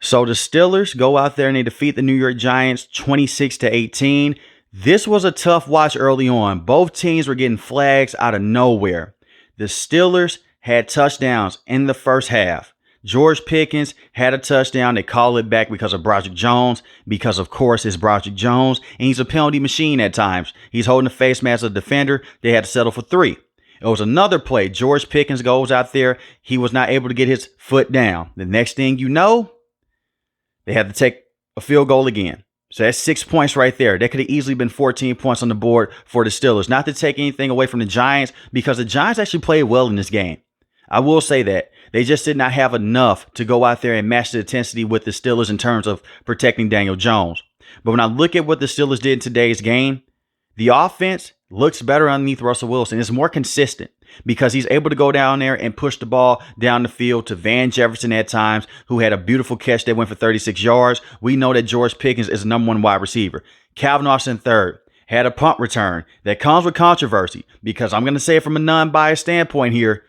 So the Steelers go out there and they defeat the New York Giants 26-18. This was a tough watch early on. Both teams were getting flags out of nowhere. The Steelers had touchdowns in the first half. George Pickens had a touchdown. They call it back because of Broderick Jones, because of course it's Broderick Jones, and he's a penalty machine at times. He's holding the face mask of the defender. They had to settle for 3. It was another play. George Pickens goes out there. He was not able to get his foot down. The next thing you know, they had to take a field goal again. So that's 6 points right there. That could have easily been 14 points on the board for the Steelers. Not to take anything away from the Giants, because the Giants actually played well in this game. I will say that. They just did not have enough to go out there and match the intensity with the Steelers in terms of protecting Daniel Jones. But when I look at what the Steelers did in today's game, the offense looks better underneath Russell Wilson. It's more consistent because he's able to go down there and push the ball down the field to Van Jefferson at times, who had a beautiful catch that went for 36 yards. We know that George Pickens is the number 1 wide receiver. Calvin Austin III had a punt return that comes with controversy because I'm going to say it from a non-biased standpoint here.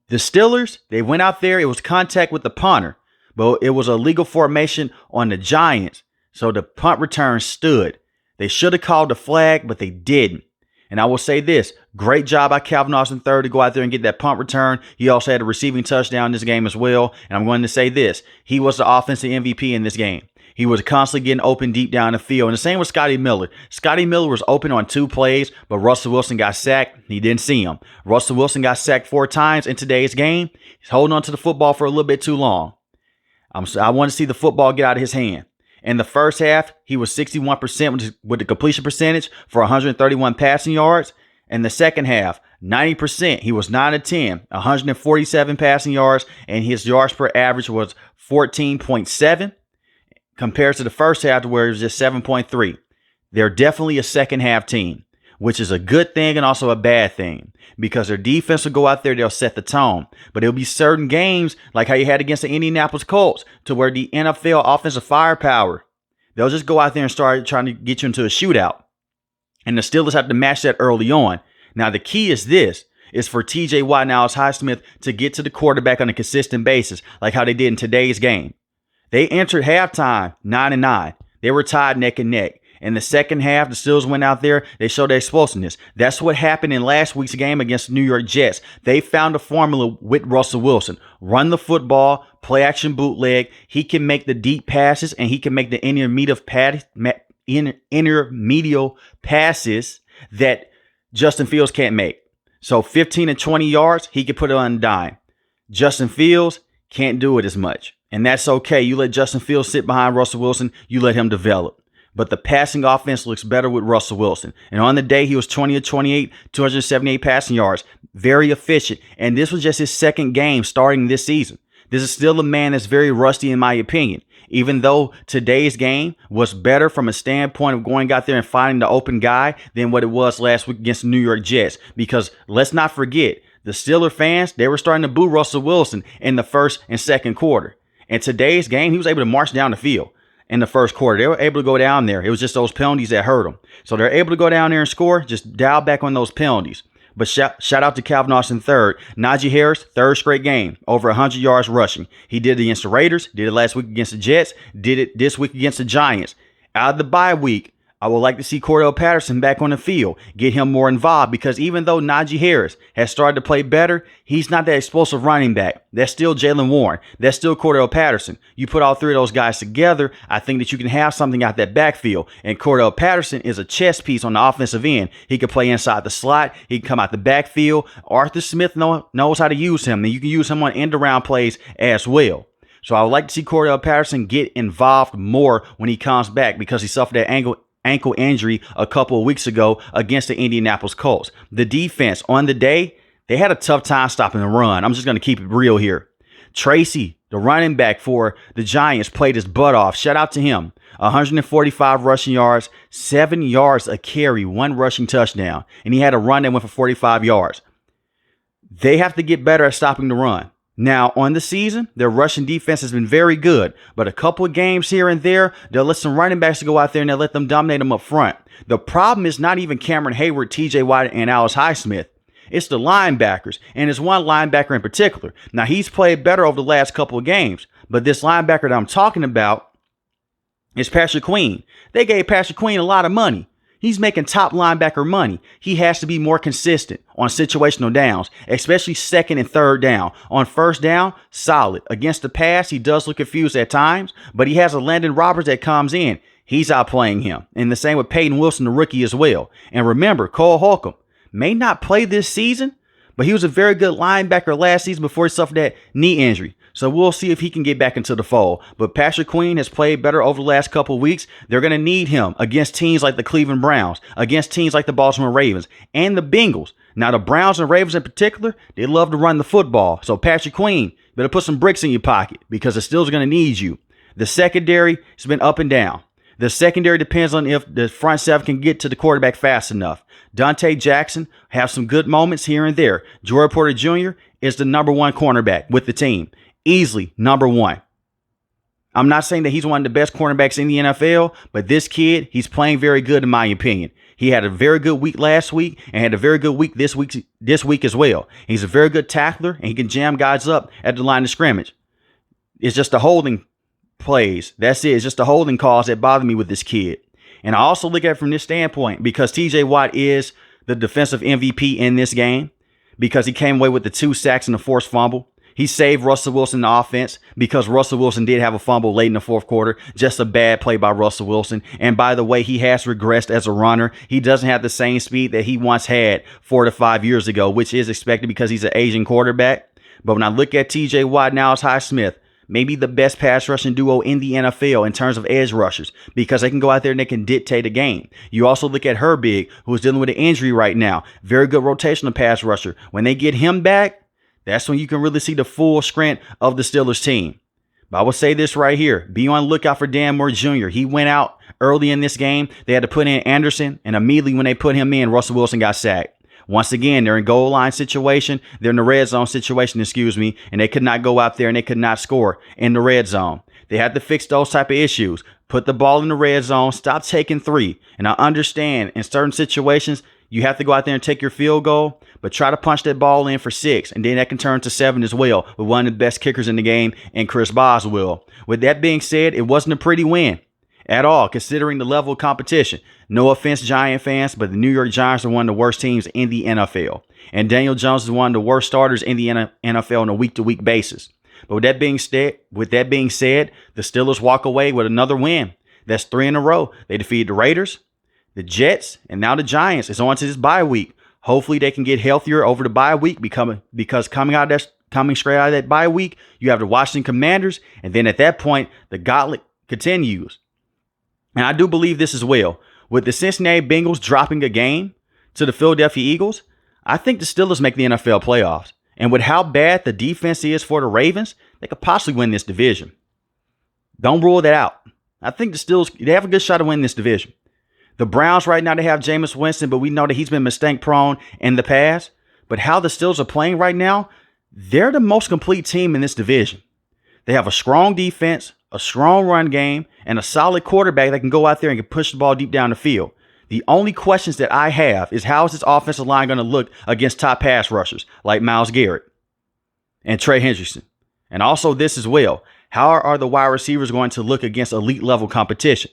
The Steelers, they went out there. It was contact with the punter, but it was a legal formation on the Giants. So the punt return stood. They should have called the flag, but they didn't. And I will say this, great job by Calvin Austin III to go out there and get that punt return. He also had a receiving touchdown in this game as well. And I'm going to say this, he was the offensive MVP in this game. He was constantly getting open deep down the field. And the same with Scotty Miller. Scotty Miller was open on 2 plays, but Russell Wilson got sacked. He didn't see him. Russell Wilson got sacked 4 times in today's game. He's holding on to the football for a little bit too long. I want to see the football get out of his hand. In the first half, he was 61% with the completion percentage for 131 passing yards. In the second half, 90%. He was 9 of 10, 147 passing yards, and his yards per average was 14.7 compared to the first half where it was just 7.3. They're definitely a second half team, which is a good thing and also a bad thing because their defense will go out there, they'll set the tone. But there'll be certain games like how you had against the Indianapolis Colts to where the NFL offensive firepower, they'll just go out there and start trying to get you into a shootout. And the Steelers have to match that early on. Now, the key is this, is for TJ Watt and Alex Highsmith to get to the quarterback on a consistent basis, like how they did in today's game. They entered halftime 9-9. They were tied neck and neck. In the second half, the Steelers went out there. They showed their explosiveness. That's what happened in last week's game against the New York Jets. They found a formula with Russell Wilson. Run the football, play action bootleg. He can make the deep passes, and he can make the intermediate passes that Justin Fields can't make. So 15 and 20 yards, he can put it on a dime. Justin Fields can't do it as much. And that's okay. You let Justin Fields sit behind Russell Wilson. You let him develop. But the passing offense looks better with Russell Wilson. And on the day, he was 20 of 28, 278 passing yards. Very efficient. And this was just his second game starting this season. This is still a man that's very rusty in my opinion. Even though today's game was better from a standpoint of going out there and finding the open guy than what it was last week against the New York Jets. Because let's not forget, the Steelers fans, they were starting to boo Russell Wilson in the first and second quarter. In today's game, he was able to march down the field. In the first quarter, they were able to go down there. It was just those penalties that hurt them. So they're able to go down there and score. Just dial back on those penalties. But shout out to Calvin Austin III. Najee Harris, 3rd straight game, over 100 yards rushing. He did it against the Raiders, did it last week against the Jets, did it this week against the Giants. Out of the bye week, I would like to see Cordell Patterson back on the field, get him more involved, because even though Najee Harris has started to play better, he's not that explosive running back. That's still Jaylen Warren. That's still Cordell Patterson. You put all 3 of those guys together, I think that you can have something out that backfield. And Cordell Patterson is a chess piece on the offensive end. He can play inside the slot. He can come out the backfield. Arthur Smith knows how to use him, and you can use him on end-around plays as well. So I would like to see Cordell Patterson get involved more when he comes back, because he suffered that ankle injury a couple of weeks ago against the Indianapolis Colts. The defense on the day, they had a tough time stopping the run. I'm just going to keep it real here. Tracy, the running back for the Giants, played his butt off. Shout out to him. 145 rushing yards, 7 yards a carry, 1 rushing touchdown. And he had a run that went for 45 yards. They have to get better at stopping the run. Now, on the season, their rushing defense has been very good, but a couple of games here and there, they'll let some running backs go out there and they'll let them dominate them up front. The problem is not even Cameron Hayward, TJ Watt, and Alex Highsmith. It's the linebackers, and it's one linebacker in particular. Now, he's played better over the last couple of games, But this linebacker that I'm talking about is Patrick Queen. They gave Patrick Queen a lot of money. He's making top linebacker money. He has to be more consistent on situational downs, especially second and third down. On first down, solid. Against the pass, he does look confused at times, but he has a Landon Roberts that comes in. He's outplaying him. And the same with Peyton Wilson, the rookie, as well. And remember, Cole Holcomb may not play this season, but he was a very good linebacker last season before he suffered that knee injury. So we'll see if he can get back into the fold. But Patrick Queen has played better over the last couple of weeks. They're going to need him against teams like the Cleveland Browns, against teams like the Baltimore Ravens, and the Bengals. Now, the Browns and Ravens in particular, they love to run the football. So Patrick Queen, better put some bricks in your pocket because the Steelers are going to need you. The secondary has been up and down. The secondary depends on if the front seven can get to the quarterback fast enough. Dante Jackson have some good moments here and there. Joey Porter Jr. is the number one cornerback with the team. Easily number one. I'm not saying that he's one of the best cornerbacks in the NFL, but this kid, he's playing very good in my opinion. He had a very good week last week and had a very good week this week as well. He's a very good tackler and he can jam guys up at the line of scrimmage. It's just the holding plays. That's it. It's just the holding calls that bother me with this kid. And I also look at it from this standpoint because TJ Watt is the defensive MVP in this game because he came away with the 2 sacks and the forced fumble. He saved Russell Wilson in the offense because Russell Wilson did have a fumble late in the fourth quarter. Just a bad play by Russell Wilson. And by the way, he has regressed as a runner. He doesn't have the same speed that he once had 4 to 5 years ago, which is expected because he's an Asian quarterback. But when I look at TJ Watt now as Hy Smith, maybe the best pass rushing duo in the NFL in terms of edge rushers because they can go out there and they can dictate a game. You also look at Herbig, who is dealing with an injury right now. Very good rotational pass rusher. When they get him back, that's when you can really see the full strength of the Steelers team. But I will say this right here. Be on the lookout for Dan Moore Jr. He went out early in this game. They had to put in Anderson, and immediately when they put him in, Russell Wilson got sacked. Once again, they're in goal line situation. They're in the red zone situation, and they could not go out there and they could not score in the red zone. They had to fix those type of issues. Put the ball in the red zone. Stop taking 3. And I understand in certain situations, you have to go out there and take your field goal, but try to punch that ball in for 6, and then that can turn to 7 as well with one of the best kickers in the game, and Chris Boswell. With that being said, it wasn't a pretty win at all, considering the level of competition. No offense, Giant fans, but the New York Giants are one of the worst teams in the NFL. And Daniel Jones is one of the worst starters in the NFL on a week-to-week basis. But with that being said, the Steelers walk away with another win. That's 3 in a row. They defeated the Raiders, the Jets, and now the Giants. It's on to this bye week. Hopefully they can get healthier over the bye week because coming straight out of that bye week, you have the Washington Commanders, and then at that point, the gauntlet continues. And I do believe this as well. With the Cincinnati Bengals dropping a game to the Philadelphia Eagles, I think the Steelers make the NFL playoffs. And with how bad the defense is for the Ravens, they could possibly win this division. Don't rule that out. I think the Steelers, they have a good shot to win this division. The Browns right now, they have Jameis Winston, but we know that he's been mistake prone in the past. But how the Steelers are playing right now, they're the most complete team in this division. They have a strong defense, a strong run game, and a solid quarterback that can go out there and can push the ball deep down the field. The only questions that I have is how is this offensive line going to look against top pass rushers like Myles Garrett and Trey Hendrickson? And also this as well. How are the wide receivers going to look against elite level competition?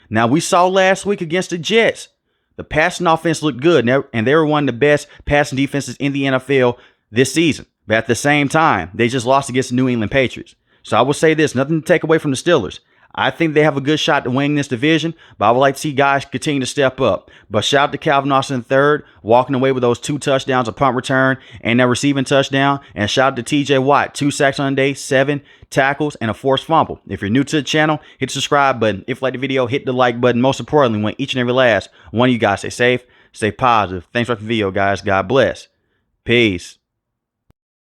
Now, we saw last week against the Jets, the passing offense looked good, and they were one of the best passing defenses in the NFL this season. But at the same time, they just lost against the New England Patriots. So I will say this, nothing to take away from the Steelers. I think they have a good shot to win this division, but I would like to see guys continue to step up. But shout out to Calvin Austin III, walking away with those 2 touchdowns, a punt return, and that receiving touchdown. And shout out to TJ Watt, 2 sacks on the day, 7 tackles, and a forced fumble. If you're new to the channel, hit the subscribe button. If you like the video, hit the like button. Most importantly, we want each and every last one of you guys stay safe, stay positive. Thanks for watching the video, guys. God bless. Peace.